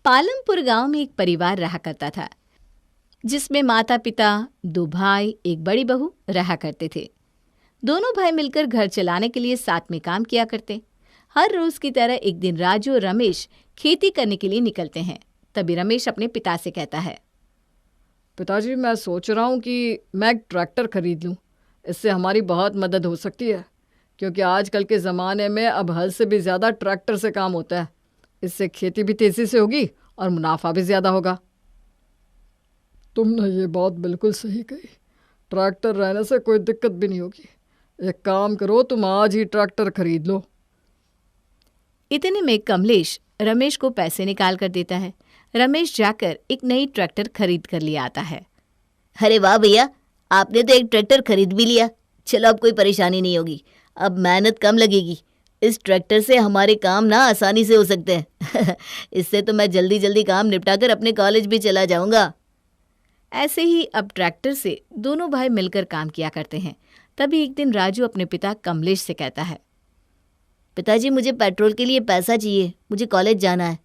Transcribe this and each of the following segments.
पालमपुर गांव में एक परिवार रहा करता था, जिसमें माता पिता, 2 भाई, एक बड़ी बहू रहा करते थे। दोनों भाई मिलकर घर चलाने के लिए साथ में काम किया करते। हर रोज की तरह एक दिन राजू और रमेश खेती करने के लिए निकलते हैं। तभी रमेश अपने पिता से कहता है, पिताजी, मैं सोच रहा हूँ कि मैं एक ट्रैक्टर खरीद लूँ। इससे हमारी बहुत मदद हो सकती है, क्योंकि आजकल के ज़माने में अब हल से भी ज़्यादा ट्रैक्टर से काम होता है। इससे खेती भी तेज़ी से होगी और मुनाफा भी ज़्यादा होगा। तुमने ये बात बिल्कुल सही कही। ट्रैक्टर रहने से कोई दिक्कत भी नहीं होगी। एक काम करो, तुम आज ही ट्रैक्टर खरीद लो। इतने में कमलेश रमेश को पैसे निकाल कर देता है। रमेश जाकर एक नई ट्रैक्टर खरीद कर ले आता है। अरे वाह भैया, आपने तो एक ट्रैक्टर खरीद भी लिया। चलो, अब कोई परेशानी नहीं होगी, अब मेहनत कम लगेगी। इस ट्रैक्टर से हमारे काम ना आसानी से हो सकते हैं। इससे तो मैं जल्दी जल्दी काम निपटा कर अपने कॉलेज भी चला जाऊंगा। ऐसे ही अब ट्रैक्टर से दोनों भाई मिलकर काम किया करते हैं। तभी एक दिन राजू अपने पिता कमलेश से कहता है, पिताजी, मुझे पेट्रोल के लिए पैसा चाहिए, मुझे कॉलेज जाना है।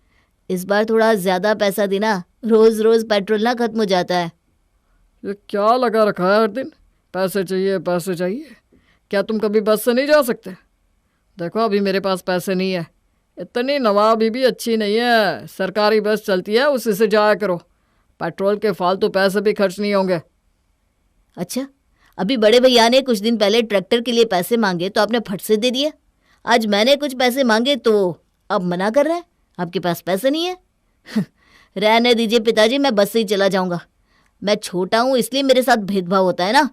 इस बार थोड़ा ज़्यादा पैसा देना, रोज़ रोज़ पेट्रोल ना खत्म हो जाता है। ये क्या लगा रखा है हर दिन? पैसे चाहिए, पैसे चाहिए। क्या तुम कभी बस से नहीं जा सकते? देखो, अभी मेरे पास पैसे नहीं है। इतनी नवाबी भी अच्छी नहीं है। सरकारी बस चलती है, उसी से जाया करो। पेट्रोल के फालतू पैसे भी खर्च नहीं होंगे। अच्छा, अभी बड़े भैया ने कुछ दिन पहले ट्रैक्टर के लिए पैसे मांगे तो आपने फट से दे दिया। आज मैंने कुछ पैसे मांगे तो अब मना कर रहे हैं, आपके पास पैसे नहीं है। रहने दीजिए पिताजी, मैं बस से ही चला जाऊंगा। मैं छोटा हूँ इसलिए मेरे साथ भेदभाव होता है ना।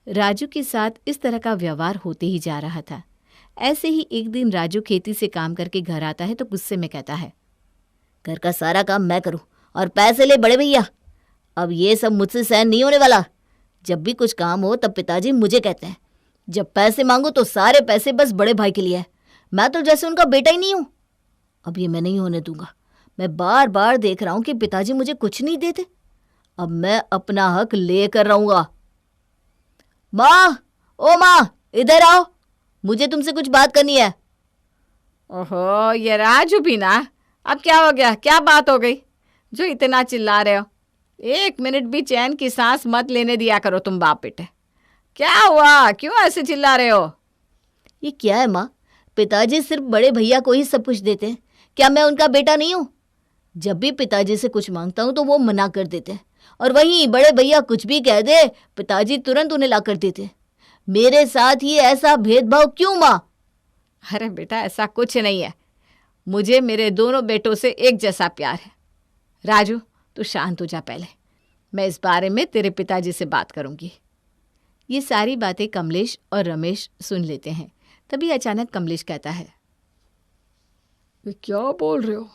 राजू के साथ इस तरह का व्यवहार होते ही जा रहा था। ऐसे ही एक दिन राजू खेती से काम करके घर आता है तो गुस्से में कहता है, घर का सारा काम मैं करूँ और पैसे ले बड़े भैया। अब ये सब मुझसे सहन नहीं होने वाला। जब भी कुछ काम हो तब पिताजी मुझे कहते हैं, जब पैसे मांगो तो सारे पैसे बस बड़े भाई के लिए है। मैं तो जैसे उनका बेटा ही नहीं हूँ। अब ये मैं नहीं होने दूंगा। मैं बार बार देख रहा हूँ कि पिताजी मुझे कुछ नहीं देते। अब मैं अपना हक लेकर रहूंगा। माँ, ओ माँ, इधर आओ, मुझे तुमसे कुछ बात करनी है। ओहो, ये राजू भी ना, अब क्या हो गया? क्या बात हो गई जो इतना चिल्ला रहे हो? 1 मिनट भी चैन की सांस मत लेने दिया करो तुम बाप बेटे। क्या हुआ? क्यों ऐसे चिल्ला रहे हो? ये क्या है माँ? पिताजी सिर्फ बड़े भैया को ही सब कुछ देते हैं। क्या मैं उनका बेटा नहीं हूँ? जब भी पिताजी से कुछ मांगता हूँ तो वो मना कर देते हैं, और वहीं बड़े भैया कुछ भी कह दे पिताजी तुरंत उन्हें ला कर देते। मेरे साथ ही ऐसा भेदभाव क्यों माँ? अरे बेटा, ऐसा कुछ नहीं है। मुझे मेरे दोनों बेटों से एक जैसा प्यार है। राजू, तू शांत हो जा पहले। मैं इस बारे में तेरे पिताजी से बात करूंगी। ये सारी बातें कमलेश और रमेश सुन लेते हैं। तभी अचानक कमलेश कहता है, ये क्या बोल रहे हो?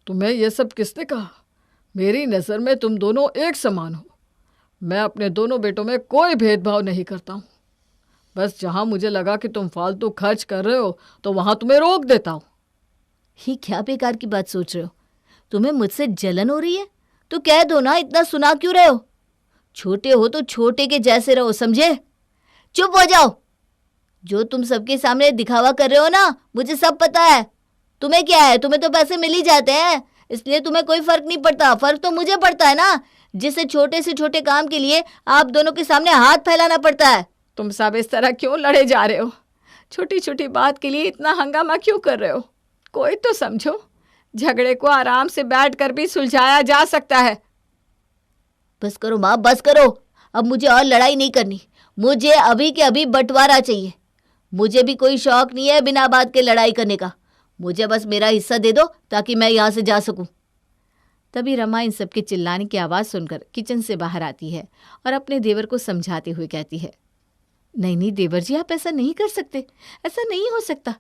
तुम्हें ये सब किसने कहा? मेरी नज़र में तुम दोनों एक समान हो। मैं अपने दोनों बेटों में कोई भेदभाव नहीं करता हूँ। बस जहाँ मुझे लगा कि तुम फालतू खर्च कर रहे हो तो वहाँ तुम्हें रोक देता हूँ। ही क्या बेकार की बात सोच रहे हो? तुम्हें मुझसे जलन हो रही है तो कह दो ना, इतना सुना क्यों रहे हो? छोटे हो तो छोटे के जैसे रहो, समझे? चुप हो जाओ। जो तुम सबके सामने दिखावा कर रहे हो ना, मुझे सब पता है। तुम्हें क्या है, तुम्हें तो पैसे मिल ही जाते हैं, इसलिए तुम्हें कोई फर्क नहीं पड़ता। फर्क तो मुझे पड़ता है ना, जिससे छोटे से छोटे काम के लिए आप दोनों के सामने हाथ फैलाना पड़ता है। तुम सब इस तरह क्यों लड़े जा रहे हो? छोटी छोटी बात के लिए इतना हंगामा क्यों कर रहे हो? कोई तो समझो। झगड़े को आराम से बैठकर भी सुलझाया जा सकता है। बस करो माँ, बस करो। अब मुझे और लड़ाई नहीं करनी। मुझे अभी के अभी बंटवारा चाहिए। मुझे भी कोई शौक नहीं है बिना बात के लड़ाई करने का। मुझे बस मेरा हिस्सा दे दो ताकि मैं यहाँ से जा सकूं। तभी रमा इन सबके चिल्लाने की आवाज़ सुनकर किचन से बाहर आती है और अपने देवर को समझाते हुए कहती है, नहीं नहीं देवर जी, आप ऐसा नहीं कर सकते। ऐसा नहीं हो सकता।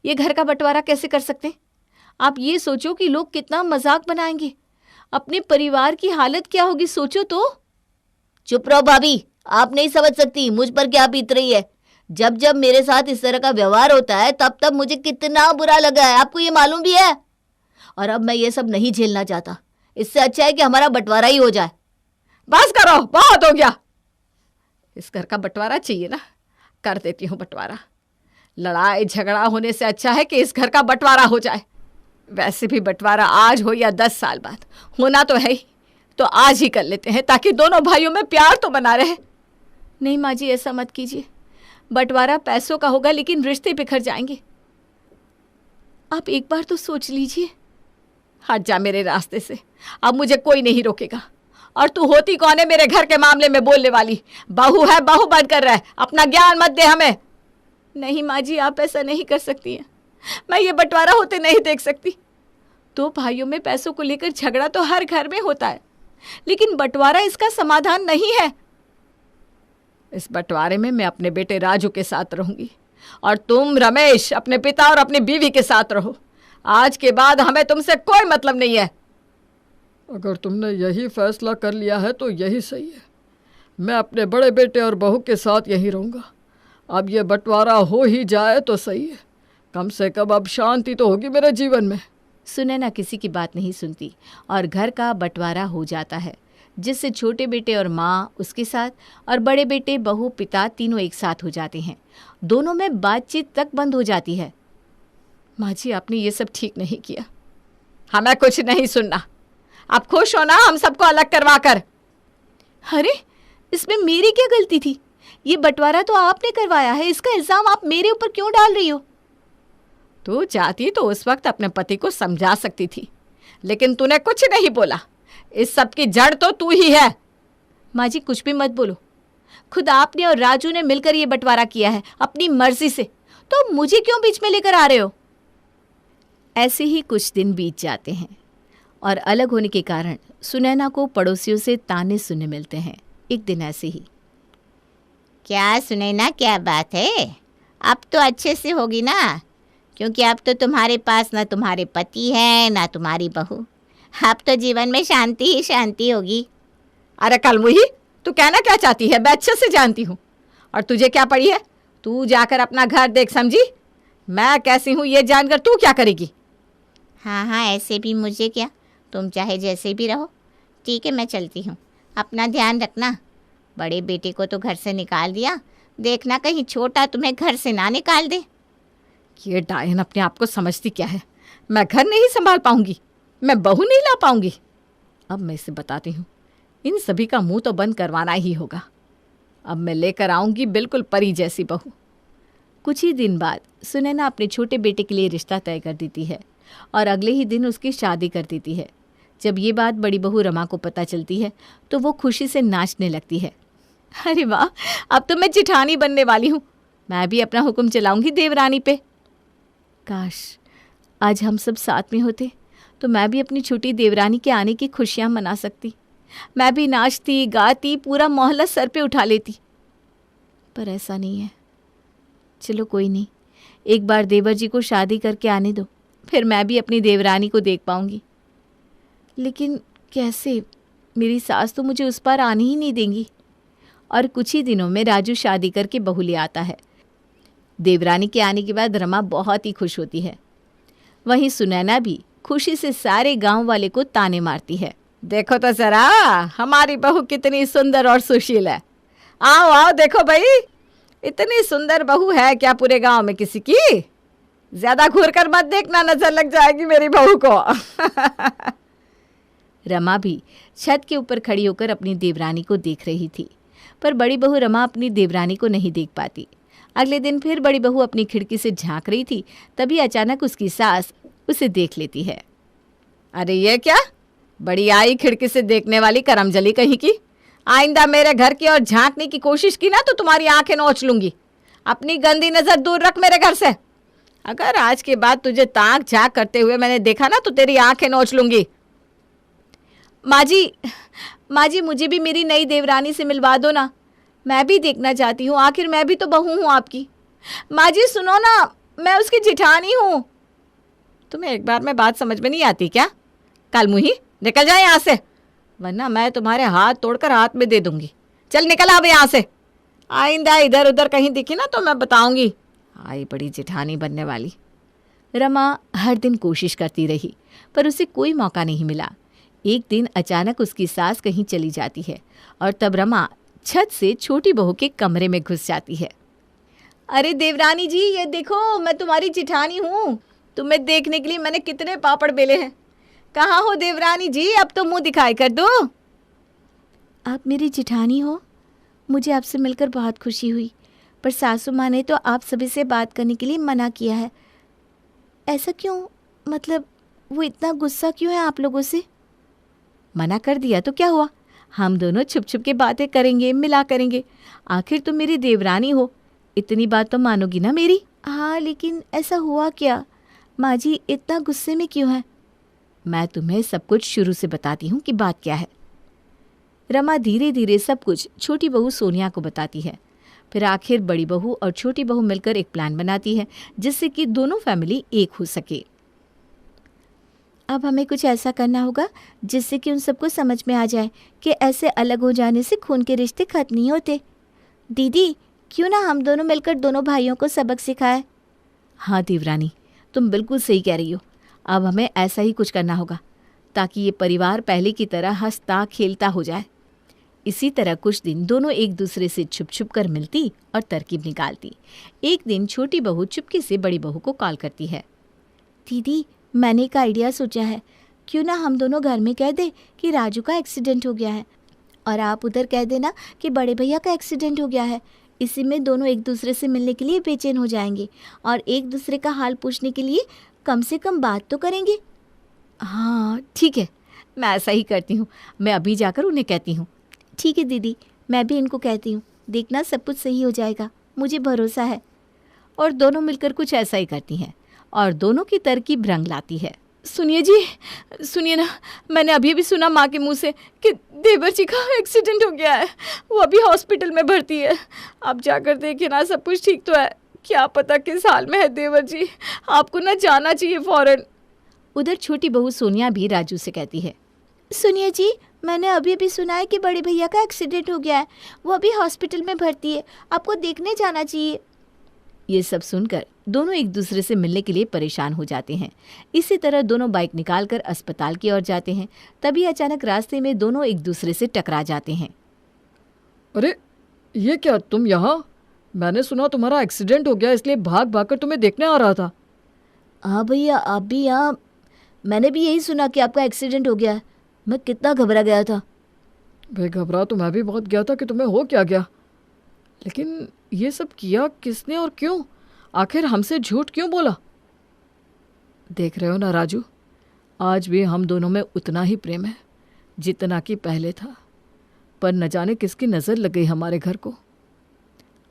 ये घर का बंटवारा कैसे कर सकते? आप ये सोचो कि लोग कितना मजाक बनाएंगे। अपने परिवार की हालत क्या होगी, सोचो तो। चुप रहो भाभी, आप नहीं समझ सकती मुझ पर क्या बीत रही है। जब जब मेरे साथ इस तरह का व्यवहार होता है तब तब मुझे कितना बुरा लगा है, आपको ये मालूम भी है। और अब मैं ये सब नहीं झेलना चाहता। इससे अच्छा है कि हमारा बंटवारा ही हो जाए। बस करो, बहुत हो गया। इस घर का बंटवारा चाहिए ना, कर देती हूँ बंटवारा। लड़ाई झगड़ा होने से अच्छा है कि इस घर का बंटवारा हो जाए। वैसे भी बंटवारा आज हो या 10 साल बाद होना तो है ही, तो आज ही कर लेते हैं ताकि दोनों भाइयों में प्यार तो बना रहे। नहीं माँ जी, ऐसा मत कीजिए। बंटवारा पैसों का होगा लेकिन रिश्ते बिखर जाएंगे। आप एक बार तो सोच लीजिए। हट जा मेरे रास्ते से, अब मुझे कोई नहीं रोकेगा। और तू होती कौन है मेरे घर के मामले में बोलने वाली? बहू है, बहू बन कर रहा है, अपना ज्ञान मत दे हमें। नहीं माँ जी, आप ऐसा नहीं कर सकती हैं। मैं ये बंटवारा होते नहीं देख सकती। दो भाइयों में पैसों को लेकर झगड़ा तो हर घर में होता है, लेकिन बंटवारा इसका समाधान नहीं है। इस बंटवारे में मैं अपने बेटे राजू के साथ रहूंगी और तुम रमेश अपने पिता और अपनी बीवी के साथ रहो। आज के बाद हमें तुमसे कोई मतलब नहीं है। अगर तुमने यही फैसला कर लिया है तो यही सही है। मैं अपने बड़े बेटे और बहू के साथ यहीं रहूँगा। अब ये बंटवारा हो ही जाए तो सही है, कम से कम अब शांति तो होगी मेरे जीवन में। सुनैना किसी की बात नहीं सुनती और घर का बंटवारा हो जाता है, जिससे छोटे बेटे और माँ उसके साथ और बड़े बेटे बहू पिता तीनों एक साथ हो जाते हैं। दोनों में बातचीत तक बंद हो जाती है। माँ जी, आपने ये सब ठीक नहीं किया। हमें कुछ नहीं सुनना। आप खुश हो ना हम सबको अलग करवा कर? अरे, इसमें मेरी क्या गलती थी? ये बंटवारा तो आपने करवाया है, इसका इल्जाम आप मेरे ऊपर क्यों डाल रही हो? तू चाहती तो उस वक्त अपने पति को समझा सकती थी, लेकिन तूने कुछ नहीं बोला। इस सब की जड़ तो तू ही है। माँ जी, कुछ भी मत बोलो। खुद आपने और राजू ने मिलकर ये बंटवारा किया है अपनी मर्जी से, तो मुझे क्यों बीच में लेकर आ रहे हो? ऐसे ही कुछ दिन बीत जाते हैं और अलग होने के कारण सुनैना को पड़ोसियों से ताने सुनने मिलते हैं। एक दिन ऐसे ही, क्या सुनैना, क्या बात है? अब तो अच्छे से होगी ना, क्योंकि अब तो तुम्हारे पास ना तुम्हारे पति है ना तुम्हारी बहू। अब तो जीवन में शांति ही शांति होगी। अरे कलमुही, तू कहना क्या चाहती है? मैं अच्छे से जानती हूँ। और तुझे क्या पड़ी है? तू जाकर अपना घर देख, समझी? मैं कैसी हूँ ये जानकर तू क्या करेगी? हाँ हाँ, ऐसे भी मुझे क्या, तुम चाहे जैसे भी रहो। ठीक है, मैं चलती हूँ। अपना ध्यान रखना। बड़े बेटे को तो घर से निकाल दिया, देखना कहीं छोटा तुम्हें घर से ना निकाल दे। ये डायन अपने आप को समझती क्या है? मैं घर नहीं संभाल पाऊंगी, मैं बहू नहीं ला पाऊंगी। अब मैं इसे बताती हूँ, इन सभी का मुंह तो बंद करवाना ही होगा। अब मैं लेकर आऊंगी बिल्कुल परी जैसी बहू। कुछ ही दिन बाद सुनैना अपने छोटे बेटे के लिए रिश्ता तय कर देती है और अगले ही दिन उसकी शादी कर देती है। जब ये बात बड़ी बहू रमा को पता चलती है तो वो खुशी से नाचने लगती है। अरे वाह, अब तो मैं जिठानी बनने वाली हूँ। मैं भी अपना हुक्म चलाऊंगी देवरानी पे। काश आज हम सब साथ में होते तो मैं भी अपनी छोटी देवरानी के आने की खुशियाँ मना सकती। मैं भी नाचती गाती, पूरा मोहल्ला सर पे उठा लेती। पर ऐसा नहीं है। चलो कोई नहीं, एक बार देवर जी को शादी करके आने दो, फिर मैं भी अपनी देवरानी को देख पाऊंगी। लेकिन कैसे? मेरी सास तो मुझे उस पार आने ही नहीं देंगी। और कुछ ही दिनों में राजू शादी करके बहू ले आता है। देवरानी के आने के बाद रमा बहुत ही खुश होती है। वहीं सुनैना भी खुशी से सारे गांव वाले को ताने मारती है। देखो तो जरा हमारी बहू कितनी सुंदर और सुशील है। आओ आओ देखो भाई, इतनी सुंदर बहू है क्या पूरे गांव में किसी की? ज्यादा घूर कर मत देखना, नजर लग जाएगी मेरी बहू को। रमा भी छत के ऊपर खड़ी होकर अपनी देवरानी को देख रही थी, पर बड़ी बहू रमा अपनी देवरानी को नहीं देख पाती। अगले दिन फिर बड़ी बहू अपनी खिड़की से झांक रही थी, तभी अचानक उसकी सास उसे देख लेती है। अरे ये क्या, बड़ी आई खिड़की से देखने वाली करमजली कहीं की। आइंदा मेरे घर की और झांकने की कोशिश की ना तो तुम्हारी आंखें नोच लूंगी। अपनी गंदी नजर दूर रख मेरे घर से। अगर आज के बाद तुझे ताक झांक करते हुए मैंने देखा ना तो तेरी आंखें नोच लूंगी। माँ जी, मुझे भी मेरी नई देवरानी से मिलवा दो ना। मैं भी देखना चाहती हूँ, आखिर मैं भी तो बहू हूँ आपकी। माँ जी सुनो ना, मैं उसकी जिठानी हूँ। तुम्हें एक बार में बात समझ में नहीं आती क्या? कलमुही, निकल जाए यहाँ से, वरना मैं तुम्हारे हाथ तोड़कर हाथ में दे दूंगी। चल निकल अब यहाँ से। आइंदा इधर उधर कहीं दिखी ना तो मैं बताऊंगी। आई बड़ी जिठानी बनने वाली। रमा हर दिन कोशिश करती रही, पर उसे कोई मौका नहीं मिला। एक दिन अचानक उसकी सास कहीं चली जाती है और तब रमा छत से छोटी बहू के कमरे में घुस जाती है। अरे देवरानी जी, ये देखो मैं तुम्हारी जिठानी हूँ। तुम्हें देखने के लिए मैंने कितने पापड़ बेले हैं। कहाँ हो देवरानी जी, अब तो मुंह दिखाई कर दो। आप मेरी जिठानी हो, मुझे आपसे मिलकर बहुत खुशी हुई, पर सासू माँ ने तो आप सभी से बात करने के लिए मना किया है। ऐसा क्यों? मतलब वो इतना गुस्सा क्यों है आप लोगों से? मना कर दिया तो क्या हुआ, हम दोनों छुप छुप के बातें करेंगे, मिला करेंगे। आखिर तुम मेरी देवरानी हो, इतनी बात तो मानोगी ना मेरी? हाँ, लेकिन ऐसा हुआ क्या? माँ जी इतना गुस्से में क्यों है? मैं तुम्हें सब कुछ शुरू से बताती हूँ कि बात क्या है। रमा धीरे धीरे सब कुछ छोटी बहू सोनिया को बताती है। फिर आखिर बड़ी बहू और छोटी बहू मिलकर एक प्लान बनाती है जिससे कि दोनों फैमिली एक हो सके। अब हमें कुछ ऐसा करना होगा जिससे कि उन सबको समझ में आ जाए कि ऐसे अलग हो जाने से खून के रिश्ते खत्म नहीं होते। दीदी, क्यों ना हम दोनों मिलकर दोनों भाइयों को सबक सिखाएं? हाँ देवरानी, तुम बिल्कुल सही कह रही हो। अब हमें ऐसा ही कुछ करना होगा ताकि ये परिवार पहले की तरह हंसता खेलता हो जाए। इसी तरह कुछ दिन दोनों एक दूसरे से छुप छुप कर मिलती और तरकीब निकालती। एक दिन छोटी बहू चुपके से बड़ी बहू को कॉल करती है। दीदी, मैंने एक आइडिया सोचा है, क्यों ना हम दोनों घर में कह दें कि राजू का एक्सीडेंट हो गया है और आप उधर कह देना कि बड़े भैया का एक्सीडेंट हो गया है। इसी में दोनों एक दूसरे से मिलने के लिए बेचैन हो जाएंगे और एक दूसरे का हाल पूछने के लिए कम से कम बात तो करेंगे। हाँ ठीक है, मैं ऐसा ही करती हूँ। मैं अभी जाकर उन्हें कहती हूँ। ठीक है दीदी, मैं भी इनको कहती हूँ। देखना सब कुछ सही हो जाएगा, मुझे भरोसा है। और दोनों मिलकर कुछ ऐसा ही करती हैं और दोनों की तरकीब रंग लाती है। सुनिए जी, सुनिए ना, मैंने अभी भी सुना माँ के मुंह से कि देवर जी का एक्सीडेंट हो गया है। वो अभी हॉस्पिटल में भर्ती है। आप जाकर देखिए ना, सब कुछ ठीक तो है। क्या पता किस हाल में है देवर जी, आपको ना जाना चाहिए फौरन। उधर छोटी बहू सोनिया भी राजू से कहती है। सुनिए जी, मैंने अभी सुना है कि बड़े भैया का एक्सीडेंट हो गया है। वो अभी हॉस्पिटल में भर्ती है, आपको देखने जाना चाहिए। ये सब सुनकर दोनों एक दूसरे से मिलने के लिए परेशान हो जाते हैं। इसी तरह दोनों बाइक निकालकर अस्पताल की ओर जाते हैं। तभी अचानक रास्ते में दोनों एक दूसरे से टकरा जाते हैं। अरे ये क्या, तुम यहाँ? मैंने सुना तुम्हारा एक्सीडेंट हो गया, इसलिए भाग भाग कर तुम्हें देखने आ रहा था। हाँ भैया, आप भी यहाँ? मैंने भी यही सुना कि आपका एक्सीडेंट हो गया है। मैं कितना घबरा गया था। भाई घबरा तो मैं भी बहुत गया था कि तुम्हें हो क्या गया, लेकिन ये सब किया किसने और क्यों? आखिर हमसे झूठ क्यों बोला? देख रहे हो ना राजू, आज भी हम दोनों में उतना ही प्रेम है जितना कि पहले था, पर न जाने किसकी नज़र लग गई हमारे घर को।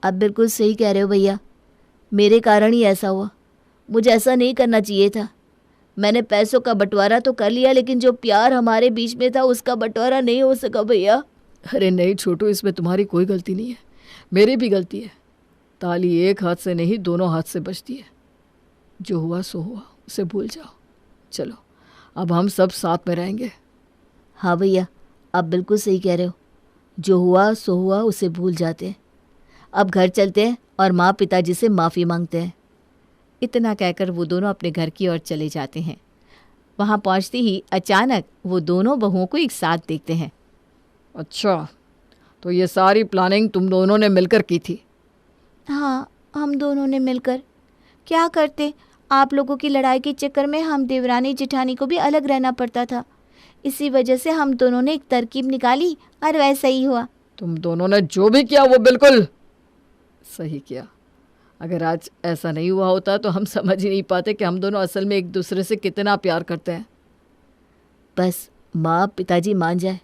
आप बिल्कुल सही कह रहे हो भैया, मेरे कारण ही ऐसा हुआ। मुझे ऐसा नहीं करना चाहिए था। मैंने पैसों का बंटवारा तो कर लिया, लेकिन जो प्यार हमारे बीच में था उसका बंटवारा नहीं हो सका भैया। अरे नहीं छोटू, इसमें तुम्हारी कोई गलती नहीं है, मेरी भी गलती है। ताली एक हाथ से नहीं, दोनों हाथ से बजती है। जो हुआ सो हुआ, उसे भूल जाओ। चलो अब हम सब साथ में रहेंगे। हाँ भैया, आप बिल्कुल सही कह रहे हो। जो हुआ सो हुआ, उसे भूल जाते हैं। अब घर चलते हैं और माँ पिताजी से माफ़ी मांगते हैं। इतना कहकर वो दोनों अपने घर की ओर चले जाते हैं। वहाँ पहुँचते ही अचानक वो दोनों बहुओं को एक साथ देखते हैं। अच्छा, तो ये सारी प्लानिंग तुम दोनों ने मिलकर की थी? हाँ, हम दोनों ने मिलकर। क्या करते, आप लोगों की लड़ाई के चक्कर में हम देवरानी जिठानी को भी अलग रहना पड़ता था। इसी वजह से हम दोनों ने एक तरकीब निकाली और वैसा ही हुआ। तुम दोनों ने जो भी किया वो बिल्कुल सही किया। अगर आज ऐसा नहीं हुआ होता तो हम समझ ही नहीं पाते कि हम दोनों असल में एक दूसरे से कितना प्यार करते हैं। बस माँ पिताजी मान जाए,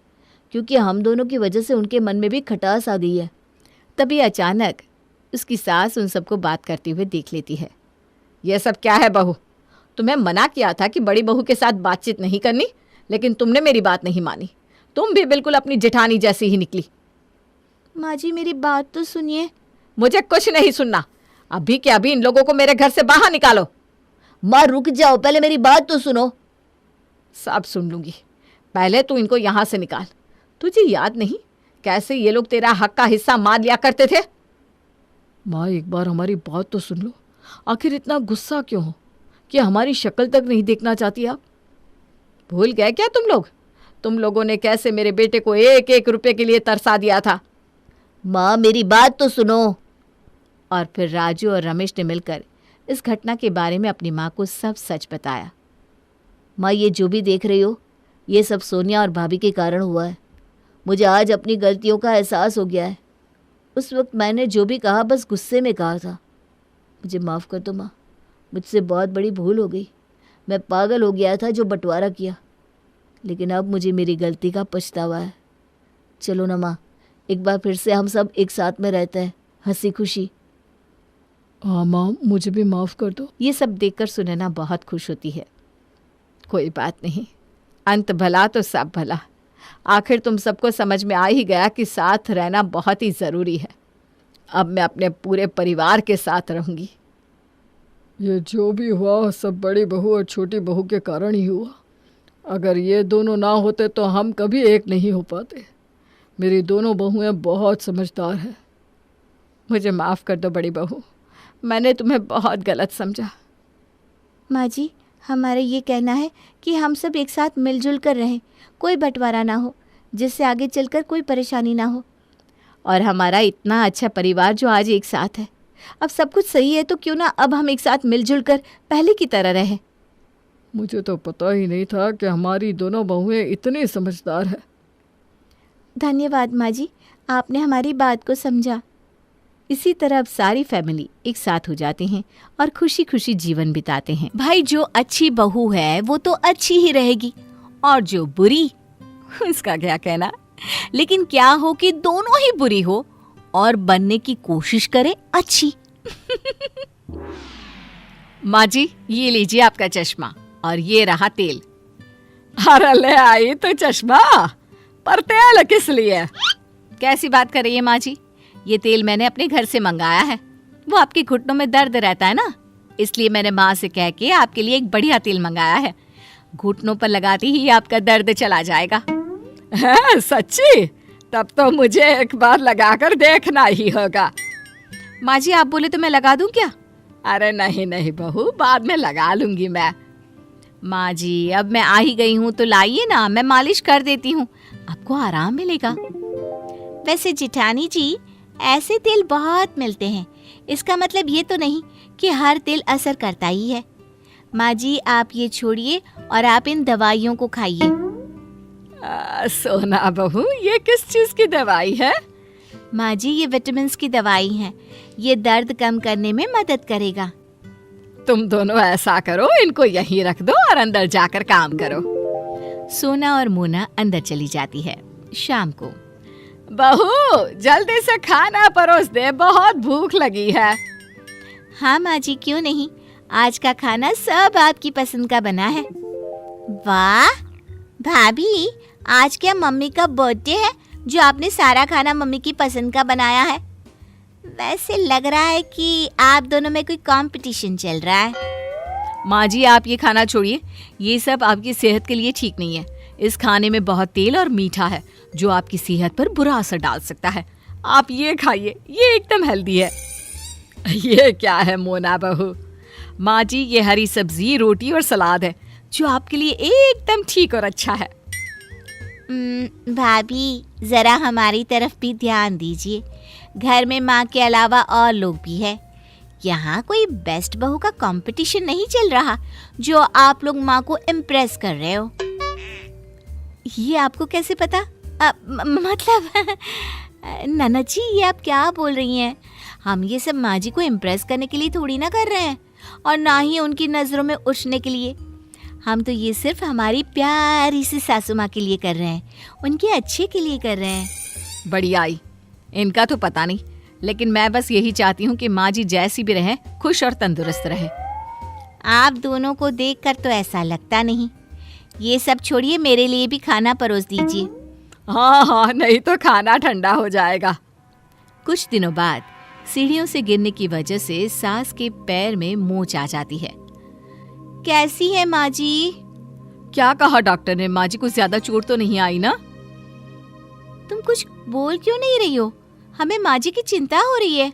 क्योंकि हम दोनों की वजह से उनके मन में भी खटास आ गई है। तभी अचानक उसकी सास उन सबको बात करते हुए देख लेती है। यह सब क्या है बहू? तुम्हें मना किया था कि बड़ी बहू के साथ बातचीत नहीं करनी, लेकिन तुमने मेरी बात नहीं मानी। तुम भी बिल्कुल अपनी जेठानी जैसी ही निकली। माँ जी, मेरी बात तो सुनिए। मुझे कुछ नहीं सुनना। अभी के अभी इन लोगों को मेरे घर से बाहर निकालो। माँ रुक जाओ, पहले मेरी बात तो सुनो। सब सुन लूंगी, पहले तू इनको यहाँ से निकाल। तुझे याद नहीं कैसे ये लोग तेरा हक का हिस्सा मार लिया करते थे? माँ एक बार हमारी बात तो सुन लो। आखिर इतना गुस्सा क्यों हो कि हमारी शक्ल तक नहीं देखना चाहती आप? भूल गए क्या तुम लोग? तुम लोगों ने कैसे मेरे बेटे को एक एक रुपए के लिए तरसा दिया था। माँ मेरी बात तो सुनो। और फिर राजू और रमेश ने मिलकर इस घटना के बारे में अपनी माँ को सब सच बताया। माँ, ये जो भी देख रही हो, ये सब सोनिया और भाभी के कारण हुआ है। मुझे आज अपनी गलतियों का एहसास हो गया है। उस वक्त मैंने जो भी कहा बस गुस्से में कहा था। मुझे माफ़ कर दो माँ, मुझसे बहुत बड़ी भूल हो गई। मैं पागल हो गया था जो बंटवारा किया, लेकिन अब मुझे मेरी गलती का पछतावा है। चलो ना माँ, एक बार फिर से हम सब एक साथ में रहते हैं, हंसी खुशी। हाँ माँ, मुझे भी माफ़ कर दो। ये सब देखकर सुनैना बहुत खुश होती है। कोई बात नहीं, अंत भला तो सब भला। आखिर तुम सबको समझ में आ ही गया कि साथ रहना बहुत ही ज़रूरी है। अब मैं अपने पूरे परिवार के साथ रहूँगी। ये जो भी हुआ सब बड़ी बहू और छोटी बहू के कारण ही हुआ। अगर ये दोनों ना होते तो हम कभी एक नहीं हो पाते। मेरी दोनों बहुएं बहुत समझदार हैं। मुझे माफ़ कर दो बड़ी बहू, मैंने तुम्हें बहुत गलत समझा। माँ जी, हमारा ये कहना है कि हम सब एक साथ मिलजुल कर रहें, कोई बंटवारा ना हो, जिससे आगे चलकर कोई परेशानी ना हो। और हमारा इतना अच्छा परिवार जो आज एक साथ है, अब सब कुछ सही है तो क्यों ना अब हम एक साथ मिलजुल कर पहले की तरह रहें। मुझे तो पता ही नहीं था कि हमारी दोनों बहुएं इतनी समझदार हैं। धन्यवाद माँ जी, आपने हमारी बात को समझा। इसी तरह अब सारी फैमिली एक साथ हो जाते हैं और खुशी खुशी जीवन बिताते हैं। भाई, जो अच्छी बहू है वो तो अच्छी ही रहेगी, और जो बुरी, उसका क्या कहना। लेकिन क्या हो कि दोनों ही बुरी हो और बनने की कोशिश करे अच्छी। माँ जी, ये लीजिए आपका चश्मा, और ये रहा तेल। अरे ले आई तो चश्मा, पर तेल किस लिए? कैसी बात कर रही है माँ जी? ये तेल मैंने अपने घर से मंगाया है। वो आपके घुटनों में दर्द रहता है ना, इसलिए मैंने माँ से कह के आपके लिए एक बढ़िया तेल मंगाया है। घुटनों पर लगाते ही आपका दर्द चला जाएगा। है सच्ची? तब तो मुझे एक बार लगाकर देखना ही होगा। माँ जी, आप बोले तो मैं लगा दूं क्या? अरे नहीं नहीं बहू, बाद में लगा लूंगी मैं। माँ जी, अब मैं आ ही गई हूँ तो लाइए ना, मैं मालिश कर देती हूँ, आपको आराम मिलेगा। वैसे जिठानी जी, ऐसे तेल बहुत मिलते हैं, इसका मतलब ये तो नहीं कि हर तेल असर करता ही है। माँ जी, आप ये छोड़िए और आप इन दवाइयों को खाइए। सोना बहू, ये किस चीज की दवाई है? माँ जी, ये विटामिन की दवाई है, ये दर्द कम करने में मदद करेगा। तुम दोनों ऐसा करो, इनको यहीं रख दो और अंदर जाकर काम करो। सोना और मोना अंदर चली जाती है। शाम को, बहू जल्दी से खाना परोस दे, बहुत भूख लगी है। हाँ माँ जी, क्यों नहीं, आज का खाना सब आपकी पसंद का बना है। वाह भाभी, आज क्या मम्मी का बर्थडे है जो आपने सारा खाना मम्मी की पसंद का बनाया है? वैसे लग रहा है कि आप दोनों में कोई कंपटीशन चल रहा है। माँ जी, आप ये खाना छोड़िए, ये सब आपकी सेहत के लिए ठीक नहीं है। इस खाने में बहुत तेल और मीठा है जो आपकी सेहत पर बुरा असर डाल सकता है। आप ये खाइए, ये एकदम हेल्दी है। ये क्या है मोना बहू? माँ जी, ये हरी सब्जी, रोटी और सलाद है जो आपके लिए एकदम ठीक और अच्छा है। भाभी, जरा हमारी तरफ भी ध्यान दीजिए। घर में माँ के अलावा और लोग भी है। यहाँ कोई बेस्ट बहू का कंपटीशन नहीं चल रहा जो आप लोग माँ को इम्प्रेस कर रहे हो। ये आपको कैसे पता? मतलब नन्ना जी, ये आप क्या बोल रही हैं? हम ये सब माँ जी को इम्प्रेस करने के लिए थोड़ी ना कर रहे हैं, और ना ही उनकी नज़रों में उठने के लिए। हम तो ये सिर्फ हमारी प्यारी सी सासू माँ के लिए कर रहे हैं, उनके अच्छे के लिए कर रहे हैं। बढ़िया आई, इनका तो पता नहीं, लेकिन मैं बस यही चाहती हूँ कि माँ जी जैसी भी रहे, खुश और तंदुरुस्त रहे। आप दोनों को देखकर तो ऐसा लगता नहीं। ये सब छोड़िए, मेरे लिए भी खाना परोस दीजिए। हाँ हाँ, नहीं तो खाना ठंडा हो जाएगा। कुछ दिनों बाद सीढ़ियों से गिरने की वजह से सास के पैर में मोच आ जाती है। कैसी है माँ जी? क्या कहा डॉक्टर ने? माँ जी को ज्यादा चोट तो नहीं आई ना? तुम कुछ बोल क्यों नहीं रही हो? हमें माँ जी की चिंता हो रही है।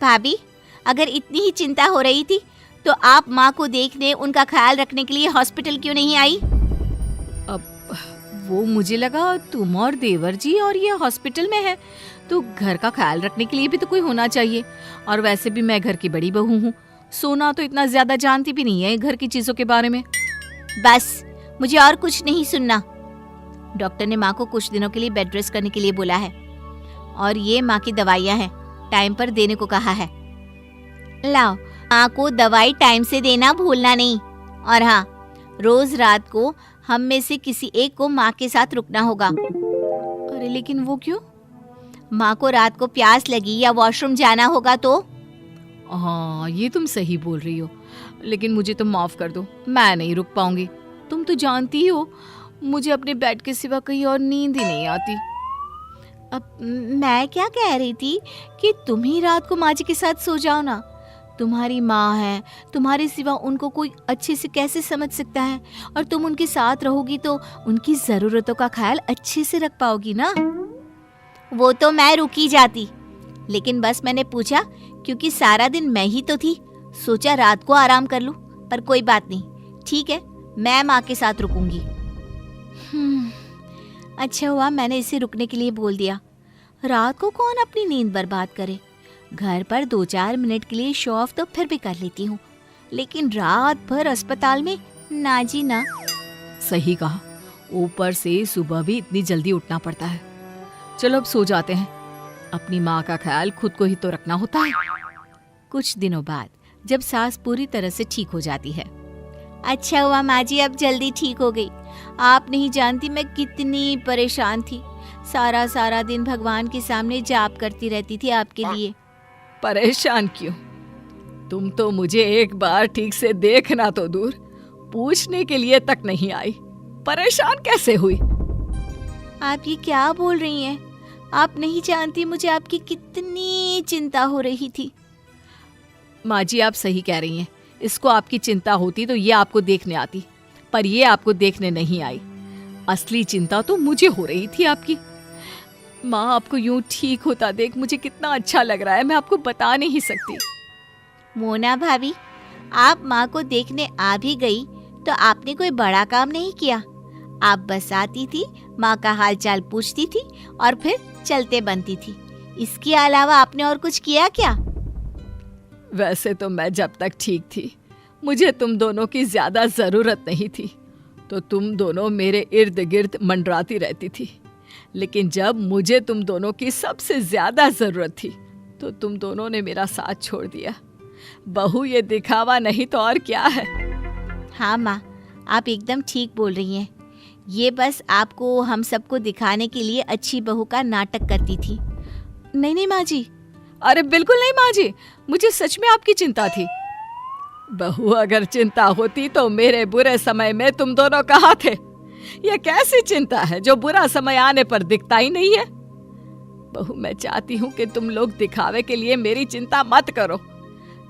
भाभी, अगर इतनी ही चिंता हो रही थी तो आप माँ को देखने, उनका ख्याल रखने के लिए हॉस्पिटल क्यों नहीं आई? अब वो मुझे लगा तुम और देवर जी और ये हॉस्पिटल में है तो घर का ख्याल रखने के लिए भी तो कोई होना चाहिए, और वैसे भी मैं घर की बड़ी बहू हूँ, सोना तो इतना ज्यादा जानती भी नहीं है घर की चीजों के बारे में। बस, मुझे और कुछ नहीं सुनना। डॉक्टर ने माँ को कुछ दिनों के लिए बेड रेस्ट करने के लिए बोला है और ये माँ की दवाइयाँ हैं, टाइम पर देने को कहा है। लाओ, माँ को दवाई टाइम से देना भूलना नहीं। और हाँ, रोज रात को हम में से किसी एक को माँ के साथ रुकना होगा। अरे लेकिन वो क्यों? माँ को रात को प्यास लगी या वॉशरूम जाना होगा तो। हाँ, ये तुम सही बोल रही हो, लेकिन मुझे तो माफ कर दो, मैं नहीं रुक पाऊंगी। तुम तो जानती ही हो मुझे अपने बेड के सिवा कहीं और नींद ही नहीं आती। अब मैं क्या कह रही थी कि तुम ही रात को माँ जी के साथ सो जाओ ना। तुम्हारी माँ है, तुम्हारे सिवा उनको कोई अच्छे से कैसे समझ सकता है, और तुम उनके साथ रहोगी तो उनकी ज़रूरतों का ख्याल अच्छे से रख पाओगी ना। वो तो मैं रुक ही जाती, लेकिन बस मैंने पूछा क्योंकि सारा दिन मैं ही तो थी, सोचा रात को आराम कर लूं। पर कोई बात नहीं, ठीक है, मैं माँ के साथ रुकूंगी। अच्छा हुआ मैंने इसे रुकने के लिए बोल दिया। रात को कौन अपनी नींद बर्बाद करे। घर पर 2-4 मिनट के लिए शो ऑफ तो फिर भी कर लेती हूँ, लेकिन रात भर अस्पताल में ना जी ना। सही कहा, ऊपर से सुबह भी इतनी जल्दी उठना पड़ता है। चलो अब सो जाते हैं, अपनी माँ का ख्याल खुद को ही तो रखना होता है। कुछ दिनों बाद जब सास पूरी तरह से ठीक हो जाती है। अच्छा हुआ माँ जी अब जल्दी ठीक हो गई। आप नहीं जानती मैं कितनी परेशान थी। सारा दिन भगवान के सामने जाप करती रहती थी आपके लिए। परेशान क्यों? तुम तो मुझे एक बार ठीक से देखना तो दूर, पूछने के लिए तक नहीं आई। परेशान कैसे हुई? आप ये क्या बोल रही हैं? आप नहीं जानती मुझे आपकी कितनी चिंता हो रही थी। माँ जी आप सही कह रही हैं, इसको आपकी चिंता होती तो ये आपको देखने आती, पर ये आपको देखने नहीं आई। असली चिंता तो मुझे हो रही थी आपकी। माँ आपको यूं ठीक होता देख मुझे कितना अच्छा लग रहा है, मैं आपको बता नहीं सकती। मोना भाभी, आप माँ को देखने आ भी गई तो आपने कोई बड़ा काम नहीं किया। आप बस आती थी, माँ का हाल चाल पूछती थी और फिर चलते बनती थी। इसके अलावा आपने और कुछ किया क्या? वैसे तो मैं जब तक ठीक थी मुझे तुम दोनों की ज्यादा जरूरत नहीं थी, तो तुम दोनों मेरे इर्द गिर्द मंडराती रहती थी। लेकिन जब मुझे तुम दोनों की सबसे ज्यादा जरूरत थी तो तुम दोनों ने मेरा साथ छोड़ दिया। बहू ये दिखावा नहीं तो और क्या है? हाँ माँ, आप एकदम ठीक बोल रही हैं। ये बस आपको हम सबको दिखाने के लिए अच्छी बहू का नाटक करती थी। नहीं माँ जी। अरे बिल्कुल नहीं माँ जी, मुझे सच में आपकी चिंता थी। बहू अगर चिंता होती तो मेरे बुरे समय में तुम दोनों कहाँ थे? ये कैसी चिंता है जो बुरा समय आने पर दिखता ही नहीं है? बहू मैं चाहती हूँ कि तुम लोग दिखावे के लिए मेरी चिंता मत करो,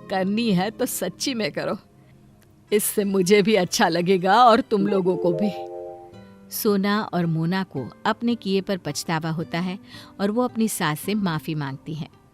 करनी है तो सच्ची में करो। इससे मुझे भी अच्छा लगेगा और तुम लोगों को भी। सोना और मोना को अपने किए पर पछतावा होता है और वो अपनी सास से माफी मांगती हैं।